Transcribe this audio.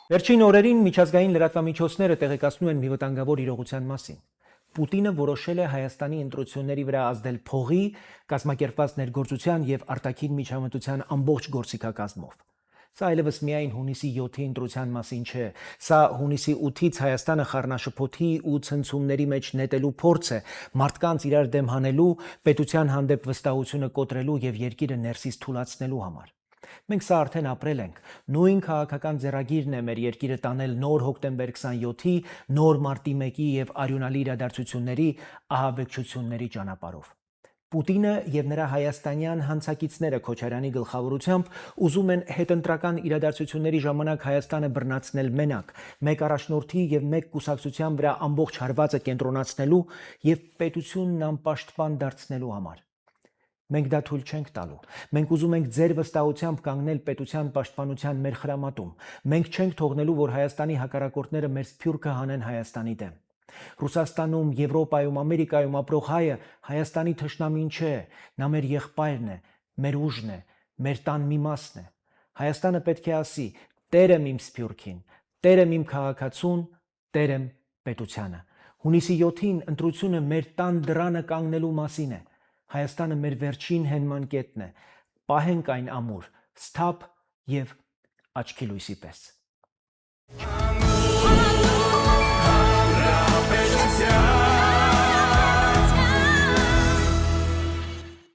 Վերջին օրերին միջազգային լրատվամիջոցները տեղեկացնում են մի վտանգավոր իրողության մասին։ Պուտինը որոշել է Հայաստանի ընտրությունների վրա ազդել փողի, կազմակերպված ներգործության եւ արտաքին միջամտության ամբողջ գործիքակազմով։ Սա այլևս միայն հունիսի 7-ի ընտրության մասին չէ, սա հունիսի 8-ից Հայաստանը խառնաշփոթի ու ցնցումների մեջ նետելու փորձ է մարդկանց իրար դեմ հանելու, պետության հանդեպ վստահությունը կոտրելու եւ երկիրը ներսից թուլացնելու համար։ Մենք սա արդեն ապրել ենք։ Նույն քաղաքական ձեռագիրն է մեր երկիրը տանել նոր հոկտեմբեր 27-ի, նոր մարտի 1-ի եւ արյունալի իրադարձությունների ահաբեկչությունների ճանապարհով։ Պուտինը եւ նրա հայաստանյան հանցակիցները Քոչարյանի գլխավորությամբ ուզում են հետընտրական իրադարձությունների ժամանակ Հայաստանը բռնացնել մենակ, մեկ առաջնորդի եւ մեկ կուսակցության վրա ամբողջ հարվածը կենտրոնացնելու եւ պետությունն անպաշտպան դարձնելու համար։ Մենք դա թույլ չենք տալու։ Մենք ուզում ենք ձեր վստահությամբ կանգնել պետության պաշտպանության մեր խրամատում։ Մենք չենք թողնելու, որ Հայաստանի հակառակորդները մեր սփյուռքը հանեն Հայաստանի դեմ։ Ռուսաստանում, Եվրոպայում, Ամերիկայում ապրող հայը Հայաստանի թշնամին չէ, նա մեր եղբայրն է, մեր ուժն է, մեր տան մի մասն է։ Հայաստանը պետք է ասի. «Տեր եմ իմ սփյուռքին, տեր եմ իմ քաղաքացուն, տեր եմ պետությանը»։ Հունիսի 7-ին ընտրությունը մեր տան դռանը կանգնելու մասին է։ Հայաստանը մեր վերջին հենման կետն է։ Պահենք այն ամուր, սթափ եւ աչքի լույսի պես։